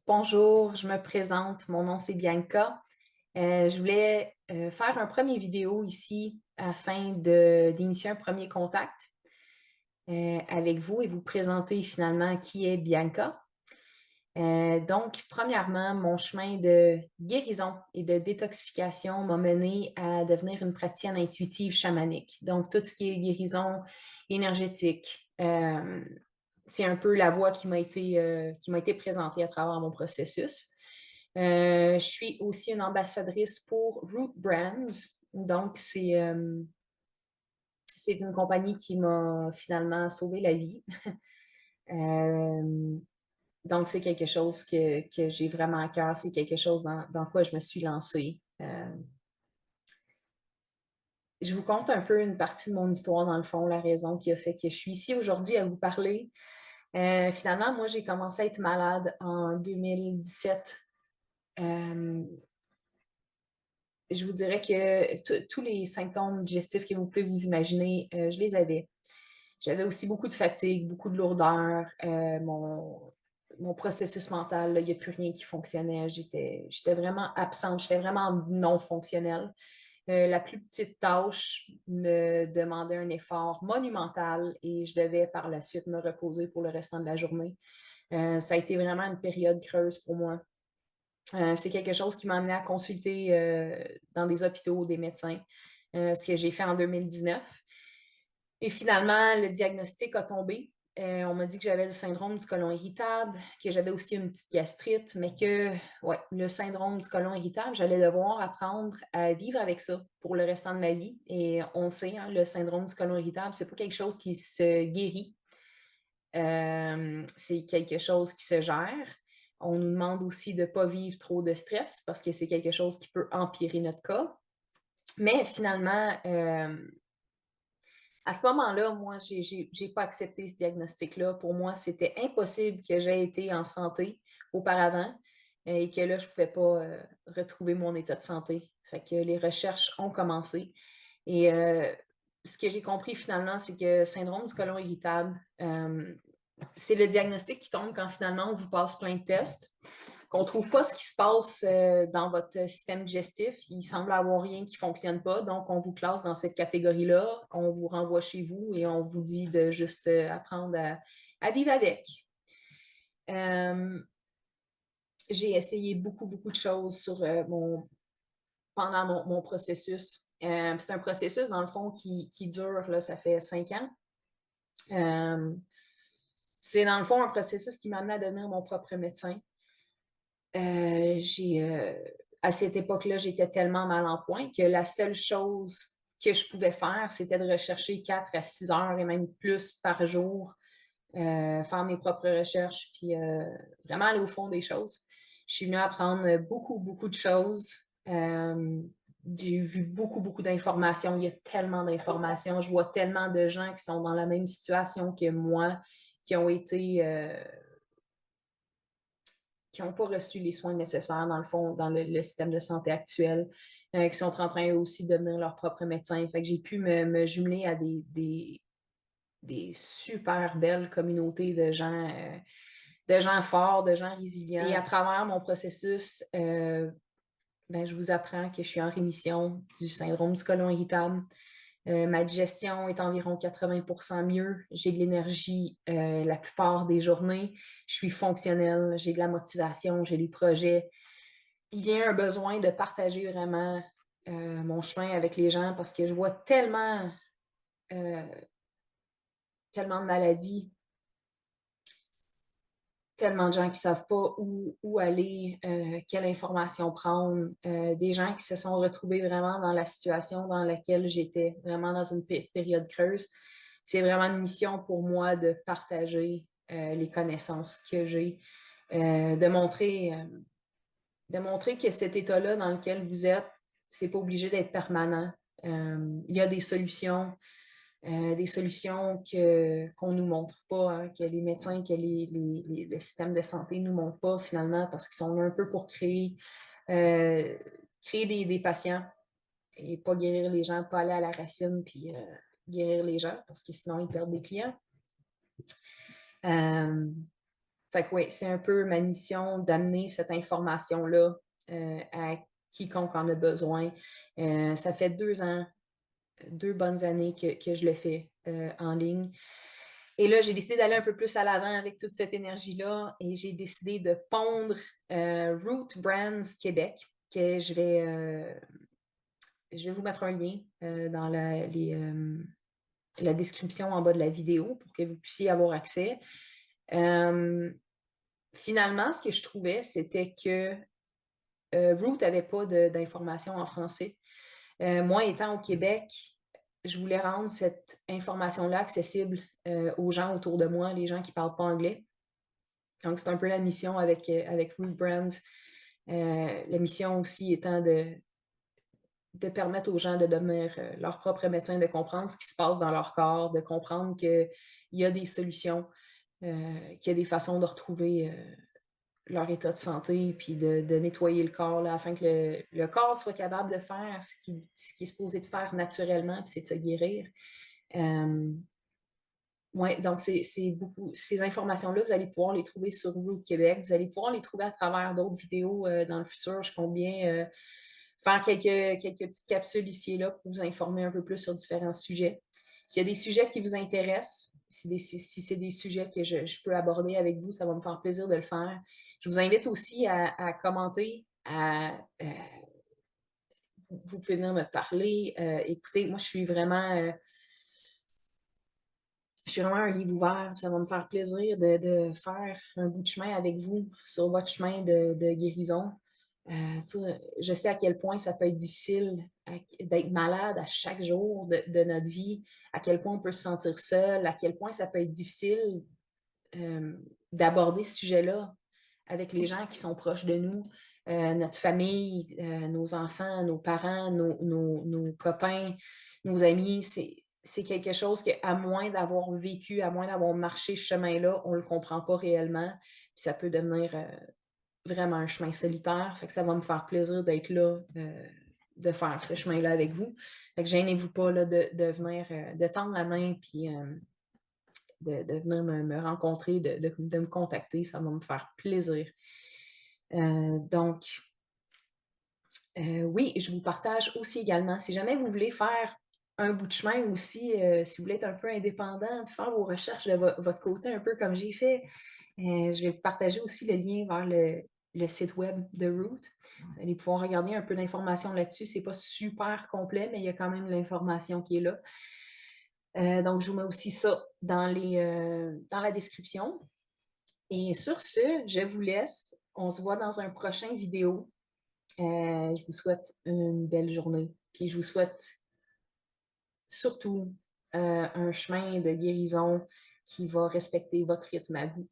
Bonjour, je me présente. Mon nom c'est Bianca. Je voulais faire un premier vidéo ici afin d'initier un premier contact avec vous et vous présenter finalement qui est Bianca. Donc, premièrement, mon chemin de guérison et de détoxification m'a mené à devenir une praticienne intuitive chamanique. Donc, tout ce qui est guérison énergétique, c'est un peu la voie qui m'a été présentée à travers mon processus. Je suis aussi une ambassadrice pour Root Brands. Donc, c'est une compagnie qui m'a finalement sauvé la vie. Euh, donc, c'est quelque chose que j'ai vraiment à cœur. C'est quelque chose dans quoi je me suis lancée. Je vous conte un peu une partie de mon histoire, dans le fond, la raison qui a fait que je suis ici aujourd'hui à vous parler. Finalement, moi, j'ai commencé à être malade en 2017. Euh, je vous dirais que tous les symptômes digestifs que vous pouvez vous imaginer, je les avais. J'avais aussi beaucoup de fatigue, beaucoup de lourdeur. Mon processus mental, là, il n'y a plus rien qui fonctionnait. J'étais vraiment absente, j'étais vraiment non fonctionnelle. La plus petite tâche me demandait un effort monumental et je devais par la suite me reposer pour le restant de la journée. Ça a été vraiment une période creuse pour moi. C'est quelque chose qui m'a amené à consulter dans des hôpitaux, des médecins, ce que j'ai fait en 2019. Et finalement, le diagnostic a tombé. On m'a dit que j'avais le syndrome du côlon irritable, que j'avais aussi une petite gastrite, mais que ouais, le syndrome du côlon irritable, j'allais devoir apprendre à vivre avec ça pour le restant de ma vie. Et on sait, hein, le syndrome du côlon irritable, c'est pas quelque chose qui se guérit. C'est quelque chose qui se gère. On nous demande aussi de ne pas vivre trop de stress parce que c'est quelque chose qui peut empirer notre cas. Mais finalement, à ce moment-là, moi, j'ai pas accepté ce diagnostic-là. Pour moi, c'était impossible que j'aie été en santé auparavant et que là, je pouvais pas retrouver mon état de santé. Fait que les recherches ont commencé. Et ce que j'ai compris finalement, c'est que syndrome du côlon irritable, c'est le diagnostic qui tombe quand finalement on vous passe plein de tests, qu'on ne trouve pas ce qui se passe dans votre système digestif. Il semble avoir rien qui ne fonctionne pas, donc on vous classe dans cette catégorie-là, on vous renvoie chez vous et on vous dit de juste apprendre à vivre avec. Euh, j'ai essayé beaucoup, beaucoup de choses pendant mon processus. C'est un processus, dans le fond, qui dure, là, ça fait 5 ans. Euh, c'est dans le fond un processus qui m'a amené à devenir mon propre médecin. À cette époque-là, j'étais tellement mal en point que la seule chose que je pouvais faire, c'était de rechercher 4 à 6 heures et même plus par jour, faire mes propres recherches, puis vraiment aller au fond des choses. Je suis venue apprendre beaucoup, beaucoup de choses. Euh, j'ai vu beaucoup, beaucoup d'informations. Il y a tellement d'informations. Je vois tellement de gens qui sont dans la même situation que moi, qui ont été qui n'ont pas reçu les soins nécessaires, dans le fond, dans le système de santé actuel, qui sont en train eux aussi de devenir leur propre médecin. Fait que j'ai pu me jumeler à des super belles communautés de gens forts, de gens résilients. Et à travers mon processus, ben, je vous apprends que je suis en rémission du syndrome du côlon irritable. Ma digestion est environ 80% mieux. J'ai de l'énergie la plupart des journées. Je suis fonctionnelle, j'ai de la motivation, j'ai des projets. Il y a un besoin de partager vraiment mon chemin avec les gens parce que je vois euh, tellement de maladies, tellement de gens qui ne savent pas où aller, quelle information prendre, des gens qui se sont retrouvés vraiment dans la situation dans laquelle j'étais, vraiment dans une période creuse. C'est vraiment une mission pour moi de partager les connaissances que j'ai, de montrer que cet état-là dans lequel vous êtes, c'est pas obligé d'être permanent. Il y a des solutions qu'on nous montre pas, hein, que les médecins, que le système de santé nous montrent pas finalement parce qu'ils sont là un peu pour créer des patients et pas guérir les gens, pas aller à la racine puis guérir les gens parce que sinon ils perdent des clients. Euh, Fait que oui, c'est un peu ma mission d'amener cette information-là, à quiconque en a besoin. Ça fait 2 ans, 2 bonnes années que je le fais, en ligne. Et là, j'ai décidé d'aller un peu plus à l'avant avec toute cette énergie-là et j'ai décidé de pondre, Root Brands Québec, que je vais vous mettre un lien, dans la description en bas de la vidéo pour que vous puissiez avoir accès. Finalement, ce que je trouvais, c'était que, Root n'avait pas d'informations en français. Moi, étant au Québec, je voulais rendre cette information-là accessible, aux gens autour de moi, les gens qui ne parlent pas anglais. Donc, c'est un peu la mission avec Root Brands. La mission aussi étant de permettre aux gens de devenir, leur propre médecin, de comprendre ce qui se passe dans leur corps, de comprendre qu'il y a des solutions, qu'il y a des façons de retrouver, leur état de santé, puis de nettoyer le corps là, afin que le corps soit capable de faire ce qui est supposé de faire naturellement, puis c'est de se guérir. Ouais, donc c'est beaucoup ces informations-là, vous allez pouvoir les trouver sur Root Québec. Vous allez pouvoir les trouver à travers d'autres vidéos, dans le futur. Je compte bien, faire quelques petites capsules ici et là pour vous informer un peu plus sur différents sujets. S'il y a des sujets qui vous intéressent, si c'est des sujets que je peux aborder avec vous, ça va me faire plaisir de le faire. Je vous invite aussi à commenter, vous pouvez venir me parler. Écoutez, moi, je suis vraiment un livre ouvert. Ça va me faire plaisir de faire un bout de chemin avec vous sur votre chemin de guérison. Je sais à quel point ça peut être difficile d'être malade à chaque jour de notre vie, à quel point on peut se sentir seul, à quel point ça peut être difficile d'aborder ce sujet-là avec les gens qui sont proches de nous, notre famille, nos enfants, nos parents, nos copains, nos amis. C'est quelque chose que, à moins d'avoir vécu, à moins d'avoir marché ce chemin-là, on ne le comprend pas réellement. Puis ça peut devenir vraiment un chemin solitaire. Fait que ça va me faire plaisir d'être là, de faire ce chemin-là avec vous. Fait que gênez-vous pas là, de venir, de tendre la main, puis de venir me rencontrer, de me contacter. Ça va me faire plaisir. Donc, oui, je vous partage aussi également, si jamais vous voulez faire un bout de chemin aussi, si vous voulez être un peu indépendant, faire vos recherches de votre côté, un peu comme j'ai fait, je vais vous partager aussi le lien vers le site web de Root. Vous allez pouvoir regarder un peu d'informations là-dessus. C'est pas super complet, mais il y a quand même l'information qui est là. Donc, je vous mets aussi ça dans la description. Et sur ce, je vous laisse. On se voit dans un prochain vidéo. Je vous souhaite une belle journée. Puis je vous souhaite surtout un chemin de guérison qui va respecter votre rythme à vous.